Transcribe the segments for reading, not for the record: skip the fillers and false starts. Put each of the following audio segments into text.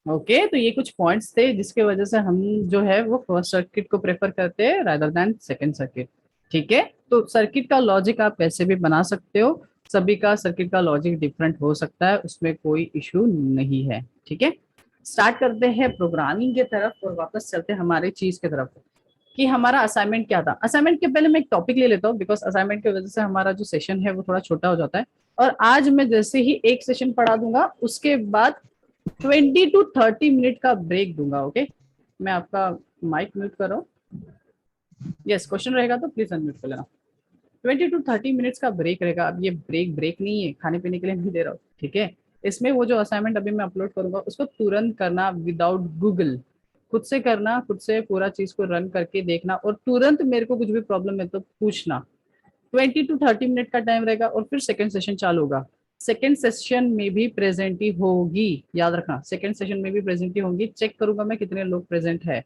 Okay, तो ये कुछ पॉइंट्स थे जिसके वजह से हम जो है वो फर्स्ट सर्किट को प्रेफर करते हैं रादर देन सेकंड सर्किट। ठीक है, तो सर्किट का लॉजिक आप कैसे भी बना सकते हो, सभी का सर्किट का लॉजिक डिफरेंट हो सकता है, उसमें कोई इशू नहीं है। ठीक है, स्टार्ट करते हैं प्रोग्रामिंग की तरफ और वापस चलते हैं हमारे चीज की तरफ कि हमारा असाइनमेंट क्या था। असाइनमेंट के पहले मैं एक टॉपिक ले लेता हूँ, बिकॉज असाइनमेंट की वजह से हमारा जो सेशन है वो थोड़ा छोटा हो जाता है। और आज मैं जैसे ही एक सेशन पढ़ा दूंगा उसके बाद 20 to 30 मिनट का ब्रेक दूंगा। ओके, मैं आपका माइक म्यूट कर रहा हूँ। यस, क्वेश्चन रहेगा तो प्लीज अनम्यूट कर लेना। 20 to 30 मिनट्स का ब्रेक रहेगा। अब ये ब्रेक ब्रेक नहीं है, खाने पीने के लिए नहीं दे रहा हूँ। ठीक है, इसमें वो जो असाइनमेंट अभी मैं अपलोड करूंगा उसको तुरंत करना विदाउट गूगल, खुद से करना, खुद से पूरा चीज को रन करके देखना और तुरंत मेरे को कुछ भी प्रॉब्लम है तो पूछना। 20 to 30 मिनट का टाइम रहेगा और फिर सेकंड सेशन चालू होगा। सेकंड सेशन में भी प्रेजेंट ही होगी, याद रखना, सेकंड सेशन में भी प्रेजेंट ही होंगी। चेक करूंगा मैं कितने लोग प्रेजेंट है,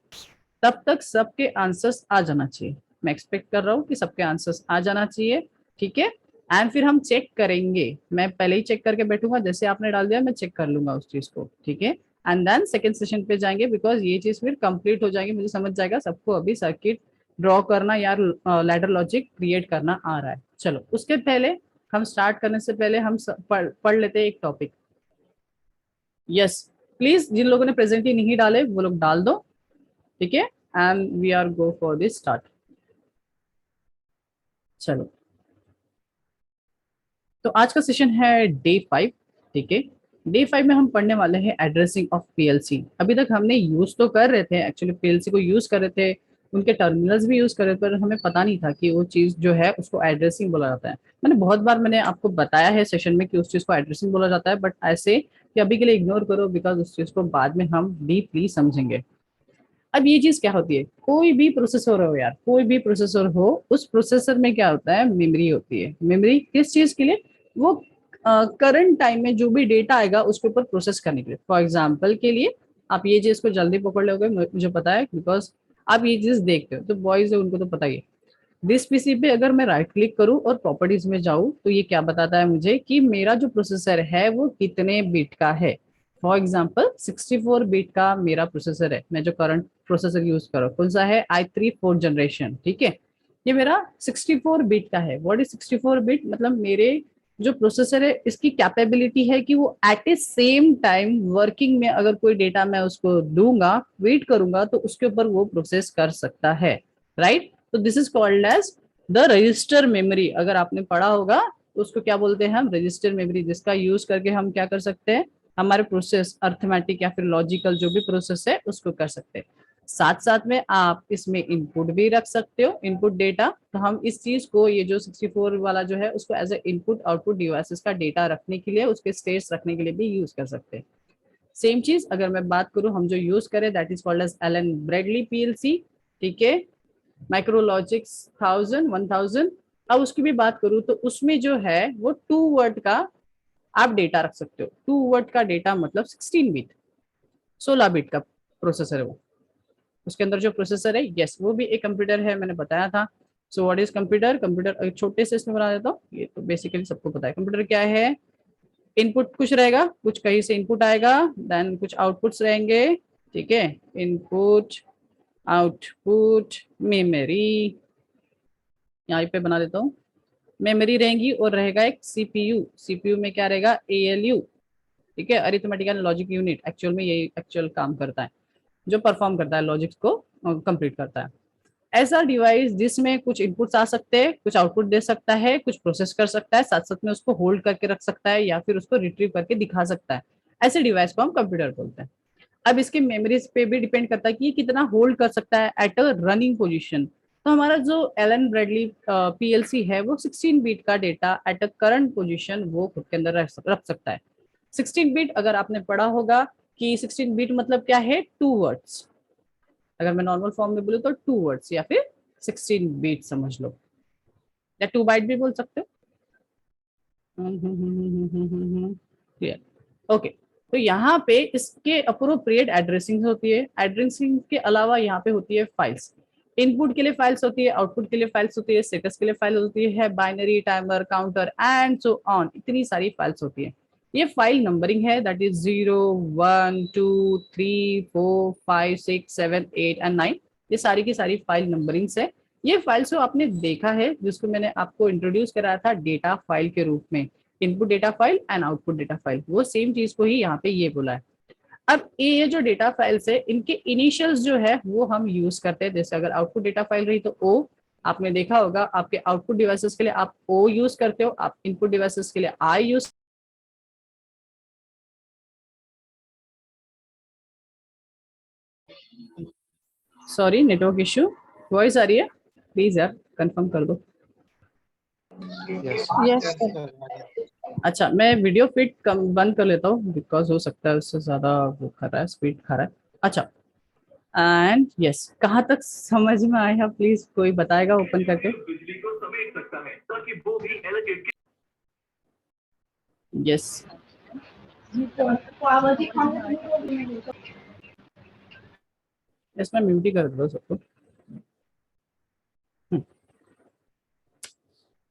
तब तक सबके आंसर्स आ जाना चाहिए। मैं एक्सपेक्ट कर रहा हूँ कि सबके आंसर्स आ जाना चाहिए। ठीक है, एंड फिर हम चेक करेंगे। मैं पहले ही चेक करके बैठूंगा, जैसे आपने डाल दिया मैं चेक कर लूंगा उस चीज को। ठीक है, एंड देन सेकंड सेशन पे जाएंगे, बिकॉज ये चीज फिर कंप्लीट हो जाएगी, मुझे समझ जाएगा सबको अभी सर्किट ड्रॉ करना या लैडर लॉजिक क्रिएट करना आ रहा है। चलो, उसके पहले हम स्टार्ट करने से पहले हम पढ़ लेते हैं एक टॉपिक। यस, प्लीज जिन लोगों ने प्रेजेंटली नहीं डाले वो लोग डाल दो। ठीक है, and we are go for this start. चलो, तो आज का सेशन है डे 5। ठीक है, डे 5 में हम पढ़ने वाले हैं एड्रेसिंग ऑफ पीएलसी। अभी तक हमने यूज तो कर रहे थे, एक्चुअली पीएलसी को यूज कर रहे थे, उनके टर्मिनल्स भी यूज कर रहे थे, पर हमें पता नहीं था कि वो चीज जो है उसको एड्रेसिंग बोला जाता है। मैंने बहुत बार मैंने आपको बताया है सेशन में कि उस चीज को एड्रेसिंग बोला जाता है, बट ऐसे कि अभी के लिए इग्नोर करो, बिकॉज उस चीज को बाद में हम डीपली समझेंगे। अब ये चीज क्या होती है, कोई भी प्रोसेसर हो यार, कोई भी प्रोसेसर हो, उस प्रोसेसर में क्या होता है, मेमोरी होती है। मेमोरी किस चीज के लिए, वो करंट टाइम में जो भी डेटा आएगा उसके ऊपर प्रोसेस करने के लिए। फॉर एग्जाम्पल के लिए, आप ये चीज को जल्दी पकड़ लोगे, मुझे पता है, बिकॉज आप ये चीज देखते हो, तो बॉयज है उनको तो पता ही है। दिस पीसी पे अगर मैं राइट क्लिक करूं और प्रॉपर्टीज में जाऊं तो ये क्या बताता है मुझे कि मेरा जो प्रोसेसर है वो कितने बिट का है। फॉर एग्जाम्पल 64 बिट का मेरा प्रोसेसर है, मैं जो करंट प्रोसेसर यूज कर रहा हूँ कौन सा है, i3 4th जनरेशन। ठीक है, ये मेरा 64 बिट का है। व्हाट इज 64 बिट, मतलब मेरे जो प्रोसेसर है इसकी कैपेबिलिटी है कि वो एट ए सेम टाइम वर्किंग में अगर कोई डेटा मैं उसको दूंगा, वेट करूंगा, तो उसके ऊपर वो प्रोसेस कर सकता है। राइट, तो this is called as the register memory. अगर आपने पढ़ा होगा तो उसको क्या बोलते हैं हम, रजिस्टर मेमोरी, जिसका यूज करके हम क्या कर सकते हैं, हमारे प्रोसेस अर्थमेटिक या फिर लॉजिकल जो भी प्रोसेस है उसको कर सकते हैं। साथ साथ में आप इसमें इनपुट भी रख सकते हो, इनपुट डेटा। तो हम इस चीज को, ये जो 64 वाला जो है उसको as a input output devices का डेटा रखने के लिए, उसके स्टेट्स रखने के लिए भी यूज कर सकते हैं। सेम चीज अगर मैं बात करूं, हम जो यूज करें that is called as Allen Bradley PLC. ठीक है, माइक्रोलॉजिक्स 1000 1000। अब उसकी भी बात करूं तो उसमें जो है वो 2 वर्ड का आप डेटा रख सकते हो। 2 वर्ड का डेटा मतलब 16 बिट, 16 बिट का प्रोसेसर है वो। उसके अंदर जो प्रोसेसर है, यस, वो भी एक कंप्यूटर है, मैंने बताया था। So what is computer, computer एक छोटे से इसमें बना देता हूँ, ये तो बेसिकली सबको पता है कंप्यूटर क्या है। इनपुट कुछ रहेगा, कुछ कहीं से इनपुट आएगा, देन कुछ आउटपुट्स रहेंगे। ठीक है, इनपुट आउटपुट मेमोरी, यहाँ पे बना देता हूँ, मेमोरी रहेंगी और रहेगा एक सीपीयू। सीपीयू में क्या रहेगा, एएलयू। ठीक है, arithmetic and logic unit, actual में यही एक्चुअल काम करता है, जो परफॉर्म करता है, लॉजिक्स को कंप्लीट करता है। ऐसा डिवाइस जिसमें कुछ इनपुट्स आ सकते हैं, कुछ आउटपुट दे सकता है, कुछ प्रोसेस कर सकता है, साथ साथ में उसको होल्ड करके रख सकता है या फिर उसको रिट्रीव करके दिखा सकता है, ऐसे डिवाइस को हम कंप्यूटर बोलते हैं। अब इसके मेमोरीज पे भी डिपेंड करता है कि ये कितना होल्ड कर सकता है एट अ रनिंग पोजीशन। तो हमारा जो एलन ब्रेडली पीएलसी है वो 16 बिट का data at a current position वो खुद के अंदर रख सकता है। 16 बिट अगर आपने पढ़ा होगा कि 16 बिट मतलब क्या है, 2 वर्ड्स। अगर मैं नॉर्मल फॉर्म में बोलूँ तो 2 वर्ड्स या फिर 16 बिट समझ लो, या 2 बाइट भी बोल सकते हो। ओके, तो यहाँ पे इसके अप्रोप्रिएट एड्रेसिंग होती है। एड्रेसिंग के अलावा यहाँ पे होती है फाइल्स। इनपुट के लिए फाइल्स होती है, आउटपुट के लिए फाइल्स होती है, स्टेटस के लिए फाइल होती है, binary, timer, counter and so on, इतनी सारी फाइल्स होती है। ये फाइल नंबरिंग है, दैट इज 0 1 2 3 4 5 6 7 8 एंड 9। ये सारी की सारी फाइल नंबरिंग्स है। ये फाइल्स को आपने देखा है, जिसको मैंने आपको इंट्रोड्यूस कराया था डेटा फाइल के रूप में, input data file and output data file, वो सेम चीज को ही यहाँ पे ये बोला है। अब ये जो डेटा फाइल्स है, इनके इनिशियल्स जो है वो हम यूज करते हैं। जैसे अगर आउटपुट डेटा फाइल रही तो ओ, आपने देखा होगा आपके आउटपुट डिवाइसेस के लिए आप ओ यूज करते हो, आप इनपुट डिवाइसेस के लिए I use. Sorry, network issue, voice आ रही है, प्लीज यार कंफर्म कर दो। Yes yes sir. अच्छा, मैं वीडियो फीड कम बंद कर लेता हूँ, बिकॉज हो सकता है उससे ज्यादा वो कर रहा है, स्पीड खा रहा है। अच्छा, एंड यस, कहाँ तक समझ में आया, प्लीज कोई बताएगा ओपन करके। बिजली को समेट सकता है ताकि वो भी एलोकेट। यस, इसमें म्यूट ही कर दो सबको।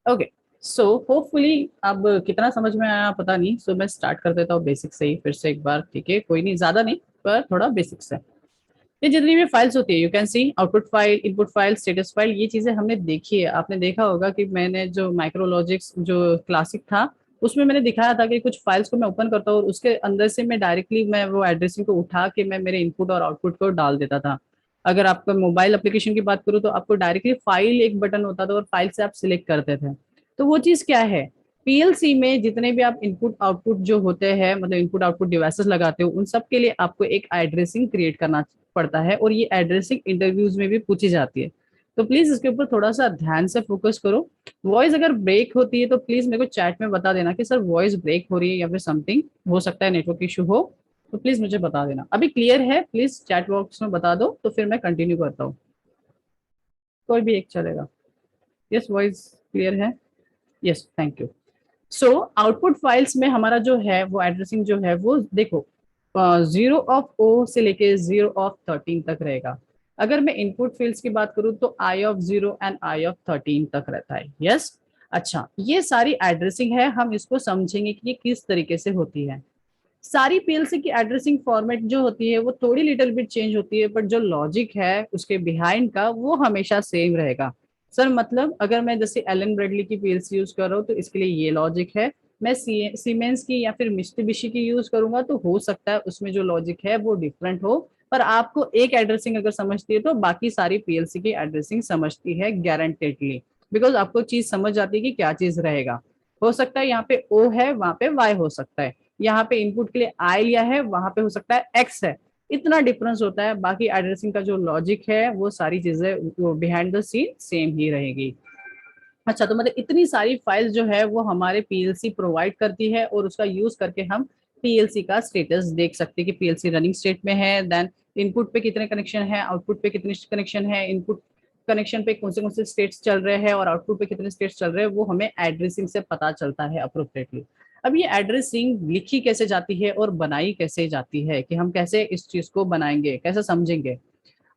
ओके, सो होपफुली अब कितना समझ में आया पता नहीं, सो मैं स्टार्ट कर देता हूँ बेसिक से ही फिर से एक बार, ठीक है, कोई नहीं, ज्यादा नहीं पर थोड़ा बेसिक से। ये जितनी भी फाइल्स होती है, you can C output file, input file, status file, ये चीजें हमने देखी है। आपने देखा होगा कि मैंने जो माइक्रोलॉजिक्स जो क्लासिक था उसमें मैंने दिखाया था कि कुछ फाइल्स को मैं ओपन करता हूँ और उसके अंदर से मैं डायरेक्टली मैं वो एड्रेसिंग को उठा के मैं मेरे इनपुट और आउटपुट को डाल देता था। अगर आपका मोबाइल एप्लीकेशन की बात करूँ तो आपको डायरेक्टली फाइल एक बटन होता था और फाइल से आप सिलेक्ट करते थे। तो वो चीज क्या है, पीएलसी में जितने भी आप इनपुट आउटपुट जो होते हैं, मतलब इनपुट आउटपुट डिवाइसेस लगाते हो, उन सब के लिए आपको एक एड्रेसिंग क्रिएट करना पड़ता है और ये एड्रेसिंग इंटरव्यूज में भी पूछी जाती है। तो प्लीज इसके ऊपर थोड़ा सा ध्यान से फोकस करो। वॉइस अगर ब्रेक होती है तो प्लीज मेरे को चैट में बता देना कि सर वॉइस ब्रेक हो रही है या फिर समथिंग हो सकता है नेटवर्क इशू हो, तो प्लीज मुझे बता देना। अभी क्लियर है, प्लीज चैट बॉक्स में बता दो तो फिर मैं कंटिन्यू करता हूँ, कोई भी एक चलेगा। यस, वॉइस क्लियर है, yes, thank you. So output files में हमारा जो है वो एड्रेसिंग जो है वो देखो 0 से लेके 0 13 तक रहेगा। अगर मैं इनपुट फील्ड्स की बात करूं तो I0 एंड I13 तक रहता है। यस, अच्छा, ये सारी एड्रेसिंग है, हम इसको समझेंगे कि ये किस तरीके से होती है। सारी पीएलसी की एड्रेसिंग फॉर्मेट जो होती है वो थोड़ी लिटिल बिट चेंज होती है, बट जो लॉजिक है उसके बिहाइंड का वो हमेशा सेम रहेगा। सर मतलब अगर मैं जैसे एलन ब्रेडली की पीएलसी यूज कर रहा हूँ तो इसके लिए ये लॉजिक है, मैं सीमेंस की या फिर मित्सुबिशी की यूज करूंगा तो हो सकता है उसमें जो लॉजिक है वो डिफरेंट हो, पर आपको एक एड्रेसिंग अगर समझती है तो बाकी सारी पीएलसी की एड्रेसिंग समझती है गारंटेडली, बिकॉज आपको चीज समझ जाती है कि क्या चीज रहेगा। हो सकता है यहाँ पे ओ है, वहां पे वाई हो सकता है, यहाँ पे इनपुट के लिए आई लिया है, वहां पे हो सकता है एक्स है, इतना डिफरेंस होता है। बाकी एड्रेसिंग का जो लॉजिक है वो सारी चीजें वो बिहाइंड द सीन सेम ही रहेगी। अच्छा, तो मतलब इतनी सारी फाइल्स जो है वो हमारे पीएलसी प्रोवाइड करती है और उसका यूज करके हम पीएलसी का स्टेटस देख सकते हैं कि पीएलसी रनिंग स्टेट में है, देन इनपुट पे कितने कनेक्शन है, आउटपुट पे कितने कनेक्शन है, इनपुट कनेक्शन पे कौन से स्टेट्स चल रहे हैं और आउटपुट पे कितने स्टेट्स चल रहे हैं, वो हमें एड्रेसिंग से पता चलता है अप्रोप्रिएटली। अब ये एड्रेसिंग लिखी कैसे जाती है और बनाई कैसे जाती है, कि हम कैसे इस चीज को बनाएंगे, कैसे समझेंगे।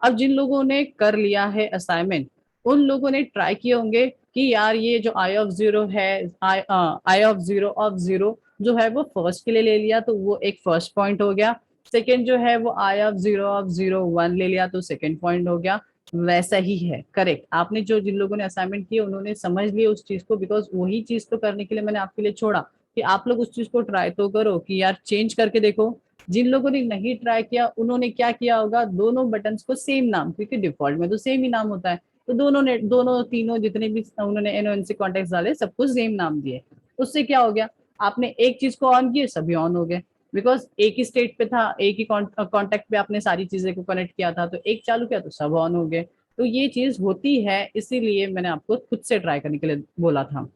अब जिन लोगों ने कर लिया है असाइनमेंट, उन लोगों ने ट्राई किए होंगे कि यार ये जो I0 है, I0 जो है वो फर्स्ट के लिए ले लिया तो वो एक फर्स्ट पॉइंट हो गया, सेकेंड जो है वो I0 ले लिया तो सेकेंड पॉइंट हो गया। वैसा ही है, करेक्ट, आपने जो जिन लोगों ने असाइनमेंट किए उन्होंने समझ लिया उस चीज को, बिकॉज वही चीज तो करने के लिए मैंने आपके लिए छोड़ा कि आप लोग उस चीज को ट्राई तो करो कि यार चेंज करके देखो। जिन लोगों ने नहीं ट्राई किया उन्होंने क्या किया होगा, दोनों बटन्स को सेम नाम, क्योंकि डिफॉल्ट में तो सेम ही नाम होता है, तो दोनों ने दोनों तीनों जितने भी उन्होंने एनओएनसी कॉन्टेक्ट डाले सबको सेम नाम दिए। उससे क्या हो गया, आपने एक चीज को ऑन किए सभी ऑन हो गए, बिकॉज एक ही स्टेट पे था, एक ही कॉन्टेक्ट पे आपने सारी चीजें को कनेक्ट किया था, तो एक चालू किया तो सब ऑन हो गए। तो ये चीज होती है, इसीलिए मैंने आपको खुद से ट्राई करने के लिए बोला था।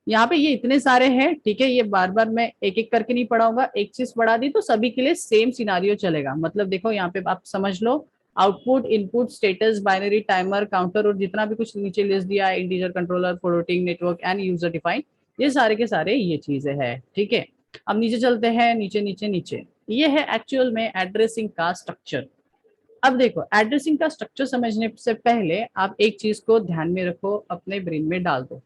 यहाँ पे ये इतने सारे हैं, ठीक है, ये बार बार मैं एक एक करके नहीं पढ़ाऊंगा, एक चीज पढ़ा दी तो सभी के लिए सेम सिनारियो चलेगा। मतलब देखो यहाँ पे आप समझ लो, output, input, status, binary, timer, counter और जितना भी कुछ नीचे लिस्ट दिया है, integer controller, floating, network and user define, ये सारे के सारे ये चीजें हैं, ठीक है। अब नीचे चलते हैं, नीचे नीचे नीचे, ये है एक्चुअल में एड्रेसिंग का स्ट्रक्चर। अब देखो, एड्रेसिंग का स्ट्रक्चर समझने से पहले आप एक चीज को ध्यान में रखो, अपने ब्रेन में डाल दो।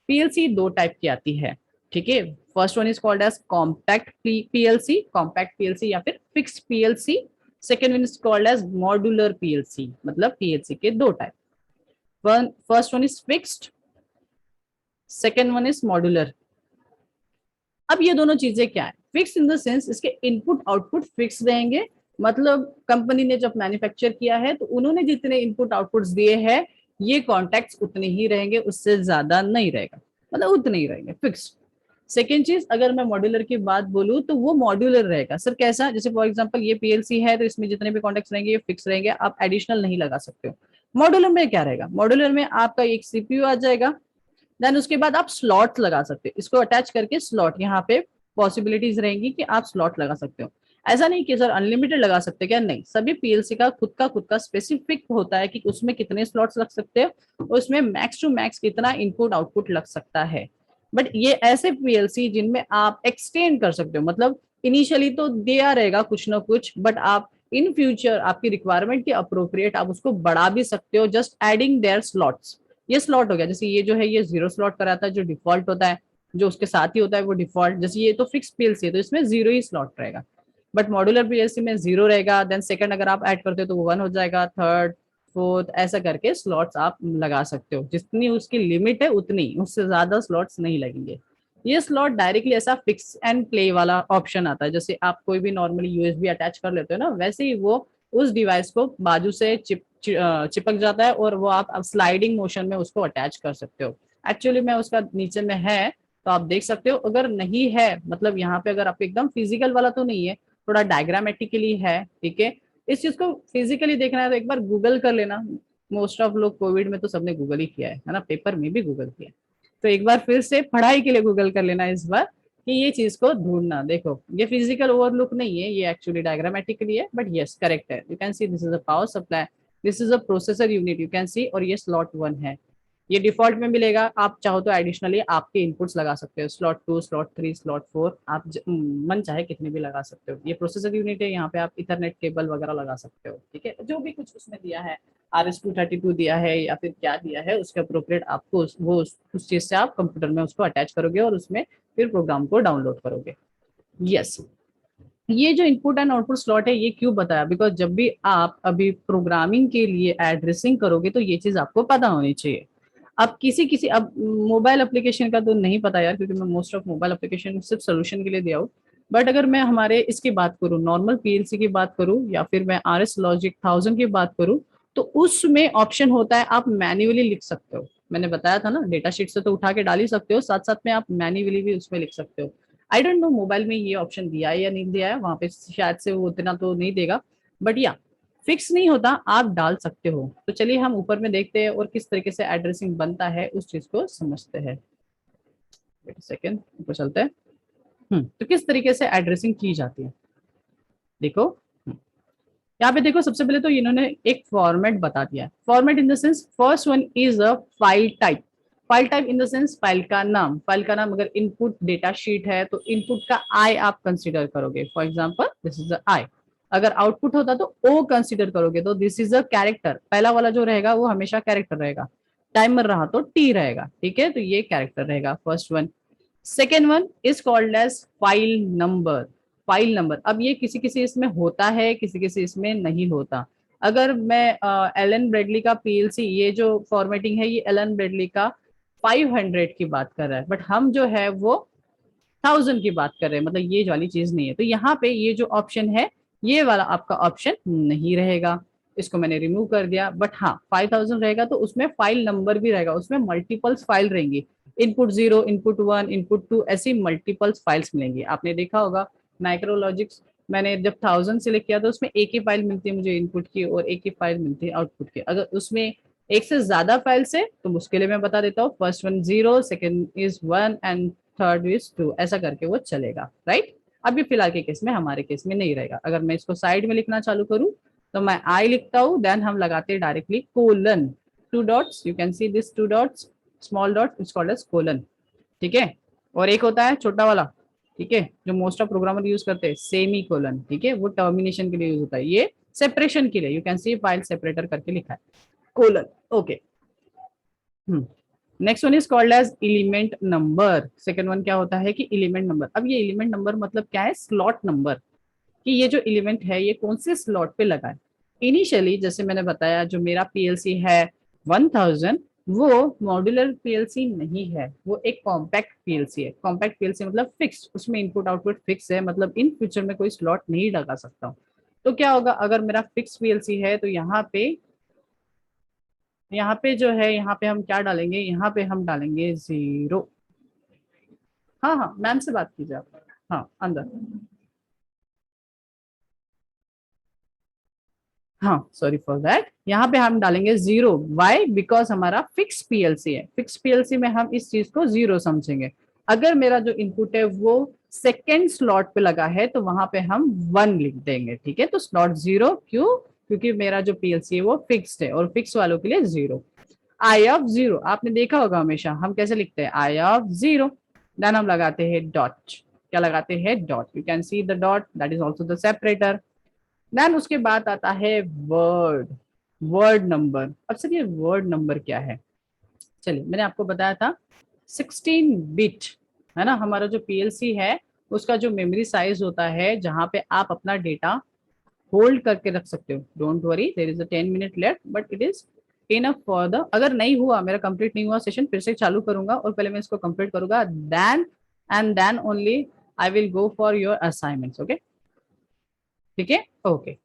पीएलसी दो टाइप की आती है, ठीक है। First one is called as compact PLC, compact PLC या फिर fix PLC. Second one is called as modular PLC, मतलब पीएलसी के दो type, one first one is fixed, second one is modular. अब ये दोनों चीजें क्या है, फिक्स इन द सेंस इसके इनपुट आउटपुट फिक्स रहेंगे, मतलब कंपनी ने जब मैन्युफैक्चर किया है तो उन्होंने जितने इनपुट आउटपुट्स दिए हैं ये कॉन्टैक्ट्स उतने ही रहेंगे, उससे ज्यादा नहीं रहेगा, मतलब उतने ही रहेंगे फिक्स। सेकेंड चीज, अगर मैं मॉड्यूलर की बात बोलूँ तो वो मॉड्यूलर रहेगा सर, कैसा, जैसे फॉर एग्जांपल ये पीएलसी है तो इसमें जितने भी कॉन्टैक्ट्स रहेंगे ये फिक्स रहेंगे, आप एडिशनल नहीं लगा सकते हो। मॉड्यूलर में क्या रहेगा, मॉड्यूलर में आपका एक सीपीयू आ जाएगा, देन उसके बाद आप स्लॉट लगा सकते हो, इसको अटैच करके स्लॉट, यहाँ पे पॉसिबिलिटीज रहेंगी कि आप स्लॉट लगा सकते हो। ऐसा नहीं कि सर अनलिमिटेड लगा सकते क्या, नहीं, सभी पीएलसी का खुद का स्पेसिफिक होता है कि उसमें कितने स्लॉट्स लग सकते हो, उसमें मैक्स टू मैक्स कितना इनपुट आउटपुट लग सकता है। बट ये ऐसे पीएलसी जिनमें आप एक्सटेंड कर सकते हो, मतलब इनिशियली तो दिया रहेगा कुछ ना कुछ, बट आप इन फ्यूचर आपकी रिक्वायरमेंट के अप्रोप्रिएट आप उसको बढ़ा भी सकते हो, जस्ट एडिंग देयर स्लॉट्स। ये स्लॉट हो गया, जैसे ये जो है ये 0 स्लॉट कराता है जो डिफॉल्ट होता है, जो उसके साथ ही होता है वो डिफॉल्ट, जैसे ये तो फिक्स पीएलसी है तो इसमें 0 ही स्लॉट रहेगा, बट मॉड्यूलर पीएलसी में 0 रहेगा, देन सेकंड अगर आप ऐड करते हो तो वो 1 हो जाएगा, थर्ड फोर्थ ऐसा करके स्लॉट्स आप लगा सकते हो, जितनी उसकी लिमिट है उतनी, उससे ज्यादा स्लॉट्स नहीं लगेंगे। ये स्लॉट डायरेक्टली ऐसा फिक्स एंड प्ले वाला ऑप्शन आता है, जैसे आप कोई भी नॉर्मली यूएसबी अटैच कर लेते हो ना, वैसे ही वो उस डिवाइस को बाजू से चिपक जाता है और वो आप स्लाइडिंग मोशन में उसको अटैच कर सकते हो। एक्चुअली में उसका नीचे में है तो आप देख सकते हो, अगर नहीं है मतलब यहाँ पे अगर आप एकदम फिजिकल वाला तो नहीं है, थोड़ा डायग्रामेटिकली है, ठीक है, इस चीज को फिजिकली देखना है तो एक बार गूगल कर लेना, मोस्ट ऑफ लोग कोविड में तो सबने गूगल ही किया है ना, पेपर में भी गूगल किया, तो एक बार फिर से पढ़ाई के लिए गूगल कर लेना इस बार कि ये चीज को ढूंढना। देखो ये फिजिकल ओवरलुक नहीं है, ये एक्चुअली डायग्रामेटिकली है, बट यस करेक्ट है, you can see this is a power supply, this is a processor unit, you can सी, और ये स्लॉट 1 है, ये डिफॉल्ट में मिलेगा, आप चाहो तो एडिशनली आपके इनपुट्स लगा सकते हो, स्लॉट 2 स्लॉट 3 स्लॉट 4, आप मन चाहे कितने भी लगा सकते हो। ये प्रोसेसर यूनिट है, यहाँ पे आप इथरनेट केबल वगैरह लगा सकते हो, ठीक है, जो भी कुछ उसमें दिया है, RS-232 दिया है या फिर क्या दिया है उसके अप्रोप्रिएट आपको उस चीज से आप कंप्यूटर में उसको अटैच करोगे और उसमें फिर प्रोग्राम को डाउनलोड करोगे। यस, ये जो इनपुट एंड आउटपुट स्लॉट है ये क्यों बताया, बिकॉज जब भी आप अभी प्रोग्रामिंग के लिए एड्रेसिंग करोगे तो ये चीज आपको पता होनी चाहिए। अब किसी किसी अब मोबाइल एप्लीकेशन का तो नहीं पता यार, क्योंकि मैं मोस्ट ऑफ मोबाइल एप्लीकेशन सिर्फ सोल्यूशन के लिए दिया हूँ, बट अगर मैं हमारे इसकी बात करूँ, नॉर्मल पीएलसी की बात करूँ या फिर मैं RS लॉजिक 1000 की बात करूँ, तो उसमें ऑप्शन होता है आप मैन्युअली लिख सकते हो, मैंने बताया था ना, डेटा शीट से तो उठा के डाल ही सकते हो, साथ साथ में आप मैन्युअली भी उसमें लिख सकते हो। आई डोंट नो मोबाइल में ये ऑप्शन दिया है या नहीं दिया है, वहां पे शायद से वो उतना तो नहीं देगा, बट या फिक्स नहीं होता, आप डाल सकते हो। तो चलिए हम ऊपर में देखते हैं और किस तरीके से एड्रेसिंग बनता है उस चीज को समझते हैं। एक सेकेंड ऊपर चलते हैं। तो किस तरीके से एड्रेसिंग की जाती है, देखो यहाँ पे देखो, सबसे पहले तो इन्होंने एक फॉर्मेट बता दिया है, format in the sense first one is a file type, file type in the sense file का नाम, फाइल का नाम अगर इनपुट डेटा शीट है तो इनपुट का आई आप कंसीडर करोगे, for example this is a I, अगर आउटपुट होता तो ओ कंसीडर करोगे, तो दिस इज अ कैरेक्टर, पहला वाला जो रहेगा वो हमेशा कैरेक्टर रहेगा, टाइमर रहा तो टी रहेगा, ठीक है, तो ये कैरेक्टर रहेगा first one. Second one is called as file number, file number, अब ये किसी किसी इसमें होता है किसी किसी इसमें नहीं होता। अगर मैं एलन ब्रेडली का पीएलसी, ये जो फॉर्मेटिंग है ये एलन ब्रेडली का 500 की बात कर रहा है, बट हम जो है वो 1000 की बात कर रहे हैं, मतलब ये वाली चीज नहीं है, तो यहाँ पे ये जो ऑप्शन है ये वाला आपका ऑप्शन नहीं रहेगा, इसको मैंने रिमूव कर दिया, बट हाँ 5000 रहेगा तो उसमें फाइल नंबर भी रहेगा, उसमें मल्टीपल्स फाइल रहेंगी, इनपुट 0 इनपुट 1 इनपुट 2 ऐसी मल्टीपल्स फाइल्स मिलेंगी, आपने देखा होगा माइक्रोलॉजिक्स, मैंने जब 1000 सिलेक्ट किया तो उसमें एक ही फाइल मिलती है मुझे इनपुट की और एक ही फाइल मिलती है आउटपुट की, अगर उसमें एक से ज्यादा फाइल्स है तो उसके लिए मैं बता देता हूँ, first one 0 second is 1 and third is 2, ऐसा करके वो चलेगा, राइट। अभी फिलहाल के केस में, हमारे केस में नहीं रहेगा, अगर मैं इसको साइड में लिखना चालू करूँ तो मैं आई लिखता हूँ, देन हम लगाते हैं directly colon, 2 dots, you can see this 2 dots, small dot it's called as colon, ठीक है, और एक होता है छोटा वाला, ठीक है, जो मोस्ट ऑफ प्रोग्रामर यूज करते हैं सेमी कोलन, ठीक है, वो टर्मिनेशन के लिए यूज होता है, ये सेपरेशन के लिए, you can see file separator करके लिखा है colon, okay. Next one is called as element number. Second one क्या होता है कि एलिमेंट नंबर। अब ये एलिमेंट नंबर मतलब क्या है, स्लॉट नंबर, कि ये जो एलिमेंट है ये कौन से स्लॉट पे लगा है। इनिशियली जैसे मैंने बताया जो मेरा पीएलसी है 1000, वो मॉड्यूलर पीएलसी नहीं है, वो एक कॉम्पैक्ट पीएलसी है। कॉम्पैक्ट पीएलसी मतलब फिक्स, उसमें इनपुट आउटपुट फिक्स है, मतलब इन फ्यूचर में कोई स्लॉट नहीं लगा सकता हूँ। तो क्या होगा, अगर मेरा फिक्स पीएलसी है तो यहाँ पे जो है, यहाँ पे हम क्या डालेंगे, यहाँ पे हम डालेंगे 0। हाँ हाँ, मैम से बात कीजिए आप। हाँ अंदर। हाँ सॉरी फॉर दैट, यहाँ पे हम डालेंगे 0। वाई, बिकॉज हमारा फिक्स पीएलसी है। फिक्स पीएलसी में हम इस चीज को 0 समझेंगे। अगर मेरा जो इनपुट है वो सेकेंड स्लॉट पे लगा है तो वहां पे हम 1 लिख देंगे, ठीक है। तो स्लॉट 0 क्यों, क्योंकि मेरा जो पीएलसी है वो फिक्स्ड है, और फिक्स वालों के लिए 0। आई ऑफ 0 आपने देखा होगा, हमेशा हम कैसे लिखते हैं, आई ऑफ 0, देन हम लगाते हैं डॉट। क्या लगाते हैं, dot. You can see the dot, that is also the separator. Then उसके बाद आता है वर्ड, वर्ड नंबर। अब सर ये वर्ड नंबर क्या है, चलिए मैंने आपको बताया था 16 बिट है ना, हमारा जो पीएलसी है उसका जो मेमोरी साइज होता है जहां पे आप अपना डेटा होल्ड करके रख सकते हो। Don't worry, there is a 10 minute left, but it is enough for the, अगर नहीं हुआ मेरा कंप्लीट नहीं हुआ सेशन, फिर से चालू करूंगा और पहले मैं इसको कंप्लीट करूंगा, then and then only I will go for your assignments. Okay, ठीक है, ओके।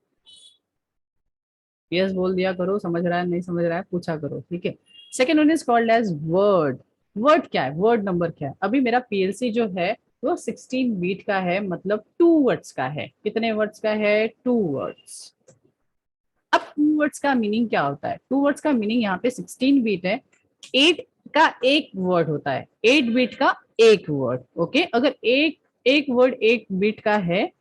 यस बोल दिया करो, समझ रहा है नहीं समझ रहा है पूछा करो, ठीक है। Second one is called as word. Word क्या है, वर्ड नंबर क्या है। अभी मेरा पीएलसी जो है वो 16 बीट का है, मतलब 2 वर्ड्स का है। कितने वर्ड्स का है, 2 वर्ड्स। अब 2 वर्ड्स का मीनिंग क्या होता है, 2 वर्ड्स का मीनिंग यहाँ पे 16 बीट है, 8 का एक वर्ड होता है, 8 बीट का एक वर्ड। ओके, अगर एक एक वर्ड 1 बीट का है,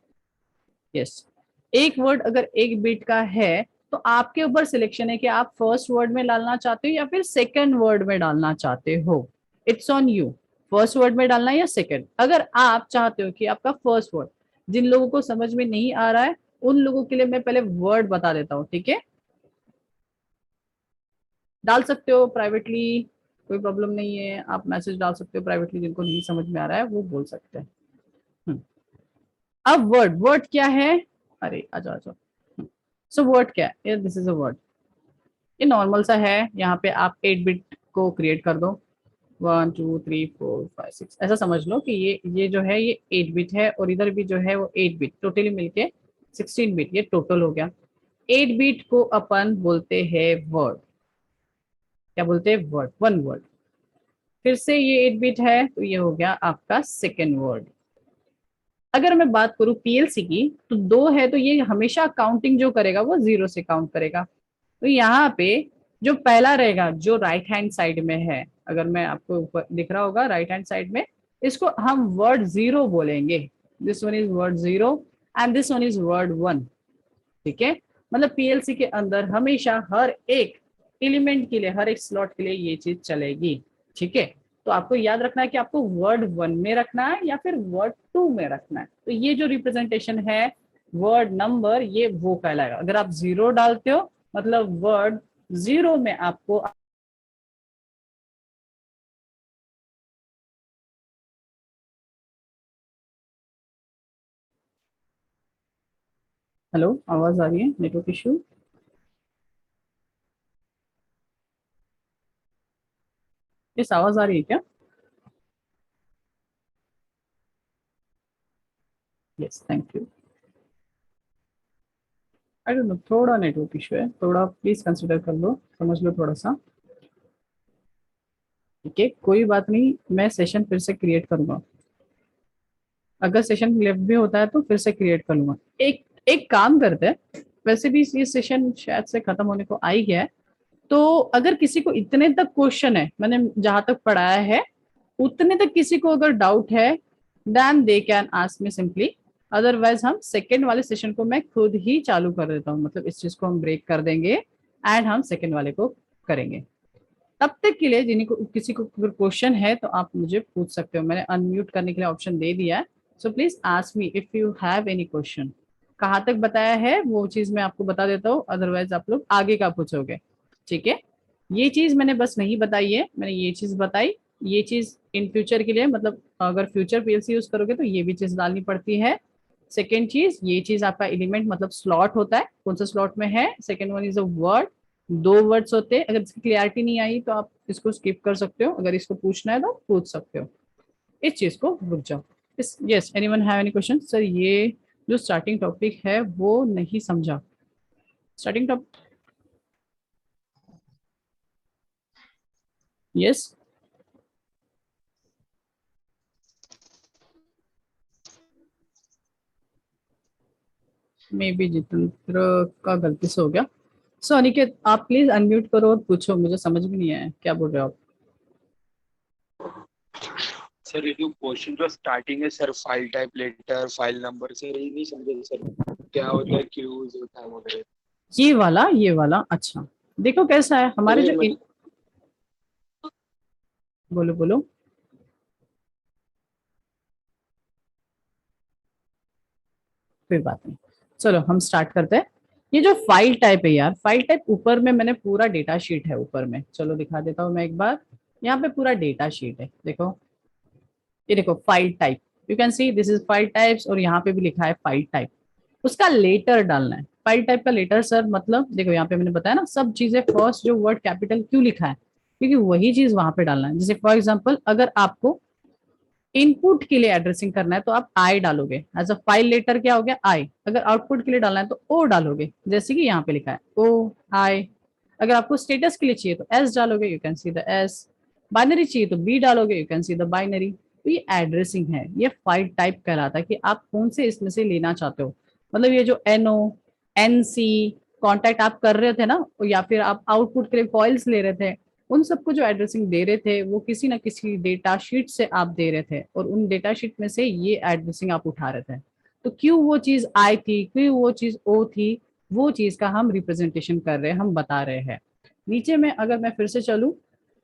यस, एक वर्ड अगर 1 बीट का है, तो आपके ऊपर सिलेक्शन है कि आप फर्स्ट वर्ड में डालना चाहते हो या फिर सेकंड वर्ड में डालना चाहते हो। It's on you, first word में डालना है या सेकंड। अगर आप चाहते हो कि आपका फर्स्ट वर्ड, जिन लोगों को समझ में नहीं आ रहा है उन लोगों के लिए मैं पहले वर्ड बता देता हूँ, ठीक है। डाल सकते हो प्राइवेटली, कोई प्रॉब्लम नहीं है, आप मैसेज डाल सकते हो प्राइवेटली, जिनको नहीं समझ में आ रहा है वो बोल सकते हैं। हम्म। अब वर्ड, वर्ड क्या है, अरे आ जाओ आ जाओ। सो वर्ड क्या है, दिस इज अ वर्ड। ये नॉर्मल सा है, यहाँ पे आप 8 बिट को क्रिएट कर दो, 1 2 3 4 5 6, ऐसा समझ लो कि ये जो है ये 8 बिट है, और इधर भी जो है वो 8 बिट, टोटली मिलके 16 बिट, ये टोटल हो गया। 8 बिट को अपन बोलते हैं वर्ड। क्या बोलते हैं, वर्ड, 1 वर्ड। फिर से ये 8 बिट है तो ये हो गया आपका सेकेंड वर्ड। अगर मैं बात करूं पीएलसी की, तो 2 है तो ये हमेशा काउंटिंग जो करेगा वो 0 से काउंट करेगा। तो यहाँ पे जो पहला रहेगा जो राइट हैंड साइड में है, अगर मैं आपको ऊपर दिख रहा होगा राइट हैंड साइड में, इसको हम वर्ड 0 बोलेंगे। This one is word 0 and this one is word 1, ठीक है। मतलब पीएलसी के अंदर हमेशा हर एक एलिमेंट के लिए, हर एक स्लॉट के लिए ये चीज चलेगी, ठीक है। तो आपको याद रखना है कि आपको वर्ड 1 में रखना है या फिर वर्ड 2 में रखना है। तो ये जो रिप्रेजेंटेशन है वर्ड नंबर, ये वो कहलाएगा। अगर आप 0 डालते हो मतलब वर्ड 0 में आपको, हेलो आवाज आ रही है, नेटवर्क इशू। इस आवाज आ रही है क्या, yes thank you. I don't know, थोड़ा नेटवर्क इशू है, थोड़ा प्लीज कंसिडर कर लो, समझ लो थोड़ा सा, ठीक है। कोई बात नहीं, मैं सेशन फिर से क्रिएट करूंगा, अगर सेशन लेफ्ट भी होता है तो फिर से क्रिएट कर लूंगा। एक एक काम करते हैं, वैसे भी ये सेशन शायद से खत्म होने को आ ही गया है, तो अगर किसी को इतने तक क्वेश्चन है, मैंने जहां तक पढ़ाया है उतने तक किसी को अगर डाउट है, then they can ask me simply. Otherwise हम सेकेंड वाले सेशन को मैं खुद ही चालू कर देता हूँ, मतलब इस चीज को हम ब्रेक कर देंगे एंड हम सेकेंड वाले को करेंगे। तब तक के लिए जिन्हीं को किसी को अगर क्वेश्चन है तो आप मुझे पूछ सकते हो, मैंने अनम्यूट करने के लिए ऑप्शन दे दिया है। So please ask me if you have any question. कहाँ तक बताया है वो चीज मैं आपको बता देता हूँ, अदरवाइज आप लोग आगे का पूछोगे, ठीक है। ये चीज मैंने बस नहीं बताई है, मैंने ये चीज बताई। ये चीज इन फ्यूचर के लिए, मतलब अगर फ्यूचर पीएलसी यूज करोगे तो ये भी चीज डालनी पड़ती है। सेकेंड चीज, ये चीज आपका एलिमेंट मतलब स्लॉट होता है, कौन सा स्लॉट में है। Second one is a word, दो वर्ड्स होते हैं। अगर इसकी क्लियरिटी नहीं आई तो आप इसको स्किप कर सकते हो, अगर इसको पूछना है तो पूछ सकते हो। इस चीज को रुक जाओ। इस yes, anyone have any question? Sir ये जो स्टार्टिंग टॉपिक है वो नहीं समझा। Starting topic, yes. May be Jitendra का गलती से हो गया। सो अनिकेत, आप प्लीज अनम्यूट करो और पूछो, मुझे समझ में नहीं आया क्या बोल रहे हो आप। सर ये जो क्वेश्चन जो स्टार्टिंग है sir, file type letter file number, sir ये नहीं समझे सर, क्या होता है, क्यों यूज होता है वगैरह। ये वाला अच्छा। देखो कैसा है हमारे ये जो मतलब बोलो बोलो। कोई बात नहीं, चलो हम स्टार्ट करते हैं। ये जो फाइल टाइप है यार, फाइल टाइप ऊपर में मैंने पूरा डेटा शीट है ऊपर में, चलो दिखा देता हूँ मैं एक बार। यहाँ पे पूरा डेटा शीट है, देखो। ये देखो file type, you can see this is file types, और यहाँ पे भी लिखा है फाइल टाइप। उसका लेटर डालना है। फाइल टाइप का लेटर सर मतलब देखो यहाँ पे मैंने बताया ना, सब चीजें फर्स्ट जो वर्ड कैपिटल क्यों लिखा है, क्योंकि वही चीज वहां पे डालना है। जैसे फॉर एग्जाम्पल अगर आपको इनपुट के लिए एड्रेसिंग करना है तो आप आई डालोगे, एज अ फाइल लेटर क्या हो गया आई। अगर आउटपुट के लिए डालना है तो ओ डालोगे, जैसे कि यहाँ पे लिखा है ओ आई। अगर आपको स्टेटस के लिए चाहिए तो एस डालोगे, you can see the S. Binary चाहिए तो बी डालोगे, you can see the binary. तो ये एड्रेसिंग है, ये फाइल टाइप कहलाता है कि आप कौन से इसमें से लेना चाहते हो। मतलब ये जो एनओ, एनसी, कॉन्टैक्ट आप कर रहे थे ना, या फिर आप आउटपुट के लिए कॉइल्स ले रहे थे, उन सबको जो एड्रेसिंग दे रहे थे वो किसी ना किसी डेटा शीट से आप दे रहे थे, और उन डेटा शीट में से ये एड्रेसिंग आप उठा रहे थे। तो क्यों वो चीज आई थी, क्यों वो चीज ओ थी, वो चीज का हम रिप्रेजेंटेशन कर रहे हैं, हम बता रहे हैं। नीचे में अगर मैं फिर से चलूं,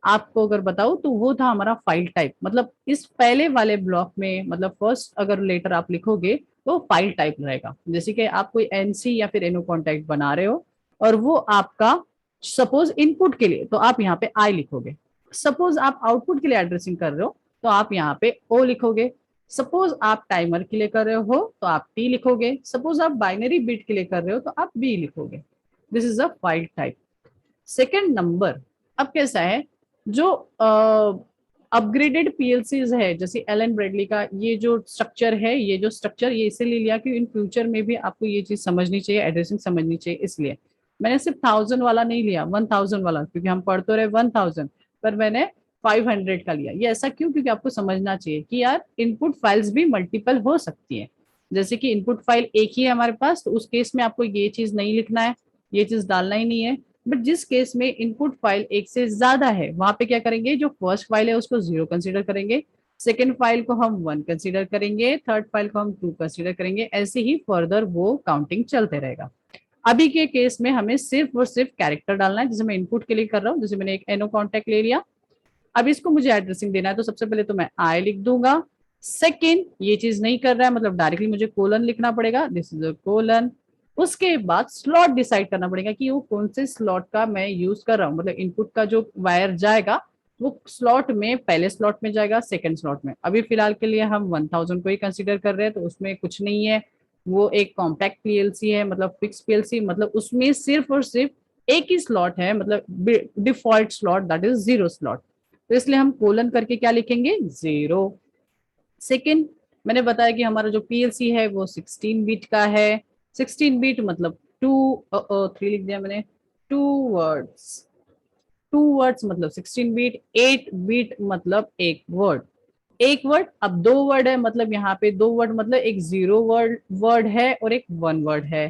आपको अगर बताऊं तो वो था हमारा फाइल टाइप। मतलब इस पहले वाले ब्लॉक में, मतलब फर्स्ट अगर लेटर आप लिखोगे तो फाइल टाइप रहेगा। जैसे कि आप कोई एनसी या फिर एनो कॉन्टैक्ट बना रहे हो, और वो आपका सपोज इनपुट के लिए तो आप यहाँ पे आई लिखोगे। सपोज आप आउटपुट के लिए एड्रेसिंग कर रहे हो तो आप यहाँ पे ओ लिखोगे। सपोज आप टाइमर के लिए कर रहे हो तो आप टी लिखोगे। सपोज आप बाइनरी बिट के लिए कर रहे हो तो आप बी लिखोगे। This is a file type. Second number, अब कैसा है, जो अपग्रेडेड पीएलसीज है जैसे एलन ब्रेडली का ये जो स्ट्रक्चर है, ये जो स्ट्रक्चर ये इसीलिए लिया कि इन फ्यूचर में भी आपको ये चीज समझनी चाहिए, एड्रेसिंग समझनी चाहिए, इसलिए मैंने सिर्फ 1000 वाला नहीं लिया, 1000 वाला, क्योंकि हम पढ़ तो रहे 1000, पर मैंने 500 का लिया। ये ऐसा क्यों, क्योंकि आपको समझना चाहिए कि यार इनपुट फाइल्स भी मल्टीपल हो सकती है। जैसे कि इनपुट फाइल एक ही है हमारे पास, तो उस केस में आपको ये चीज नहीं लिखना है, ये चीज डालना ही नहीं है। बट जिस केस में इनपुट फाइल एक से ज्यादा है, वहां पे क्या करेंगे, जो फर्स्ट फाइल है उसको 0 कंसीडर करेंगे, सेकेंड फाइल को हम 1 कंसीडर करेंगे, थर्ड फाइल को हम 2 कंसीडर करेंगे, ऐसे ही फर्दर वो काउंटिंग चलते रहेगा। अभी के केस में हमें सिर्फ और सिर्फ कैरेक्टर डालना है, जैसे मैं इनपुट के लिए कर रहा हूँ, जैसे मैंने एक एनो कॉन्टेक्ट ले लिया। अब इसको मुझे एड्रेसिंग देना है तो सबसे पहले तो मैं आई लिख दूंगा। सेकेंड, ये चीज नहीं कर रहा है मतलब डायरेक्टली मुझे कोलन लिखना पड़ेगा, दिस इज अ कोलन। उसके बाद स्लॉट डिसाइड करना पड़ेगा कि वो कौन से स्लॉट का मैं यूज कर रहा हूँ, मतलब इनपुट का जो वायर जाएगा वो स्लॉट में, पहले स्लॉट में जाएगा, सेकंड स्लॉट में। अभी फिलहाल के लिए हम 1000 को ही कंसीडर कर रहे हैं, तो उसमें कुछ नहीं है। वो एक कॉम्पैक्ट पीएलसी है, मतलब फिक्स पीएलसी, मतलब उसमें सिर्फ और सिर्फ एक ही स्लॉट है, मतलब default slot, that is 0 slot. तो इसलिए हम कोलन करके क्या लिखेंगे, 0। सेकेंड, मैंने बताया कि हमारा जो पीएलसी है वो 16 बिट का है। 16 बिट मतलब टू, 3 लिख दिया मैंने, टू वर्ड्स। 2 वर्ड्स मतलब 16 बिट, 8 बिट मतलब एक वर्ड। एक वर्ड, अब 2 वर्ड है, मतलब यहाँ पे 2 वर्ड मतलब एक 0 वर्ड वर्ड है और एक 1 वर्ड है।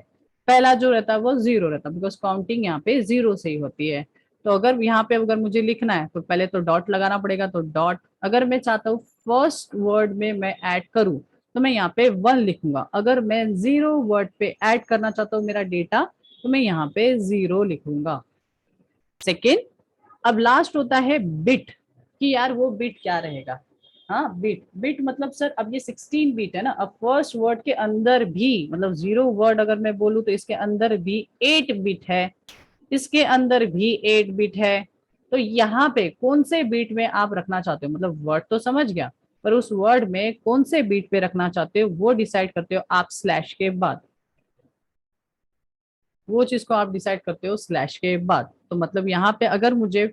पहला जो रहता है वो 0 रहता है, बिकॉज काउंटिंग यहाँ पे 0 से ही होती है। तो अगर यहाँ पे अगर मुझे लिखना है तो पहले तो डॉट लगाना पड़ेगा, तो डॉट। अगर मैं चाहता हूँ फर्स्ट वर्ड में मैं ऐड करूँ तो मैं यहाँ पे 1 लिखूंगा। अगर मैं 0 वर्ड पे ऐड करना चाहता हूँ मेरा डेटा, तो मैं यहाँ पे 0 लिखूंगा। सेकेंड, अब लास्ट होता है बिट, कि यार वो बिट क्या रहेगा। हाँ, बिट, बिट मतलब सर अब ये 16 बिट है ना, अब फर्स्ट वर्ड के अंदर भी, मतलब 0 वर्ड अगर मैं बोलूँ तो इसके अंदर भी 8 बिट है, इसके अंदर भी 8 बिट है। तो यहाँ पे कौन से बीट में आप रखना चाहते हो, मतलब वर्ड तो समझ गया, पर उस वर्ड में कौन से बीट पे रखना चाहते हो वो डिसाइड करते हो आप स्लैश के बाद। वो चीज को आप डिसाइड करते हो स्लैश के बाद। तो मतलब यहाँ पे अगर मुझे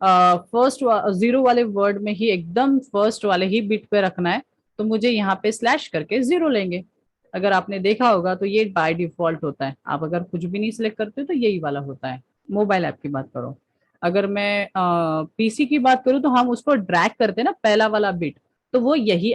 फर्स्ट जीरो वाले वर्ड में ही एकदम फर्स्ट वाले ही बिट पे रखना है, तो मुझे यहाँ पे स्लैश करके जीरो लेंगे। अगर आपने देखा होगा तो ये बाय डिफॉल्ट होता है, आप अगर कुछ भी नहीं सिलेक्ट करते हो तो यही वाला होता है। मोबाइल ऐप की बात करो। अगर मैं पीसी की बात करूँ तो हम उसको ड्रैग करते हैं ना पहला वाला बिट, तो वो यही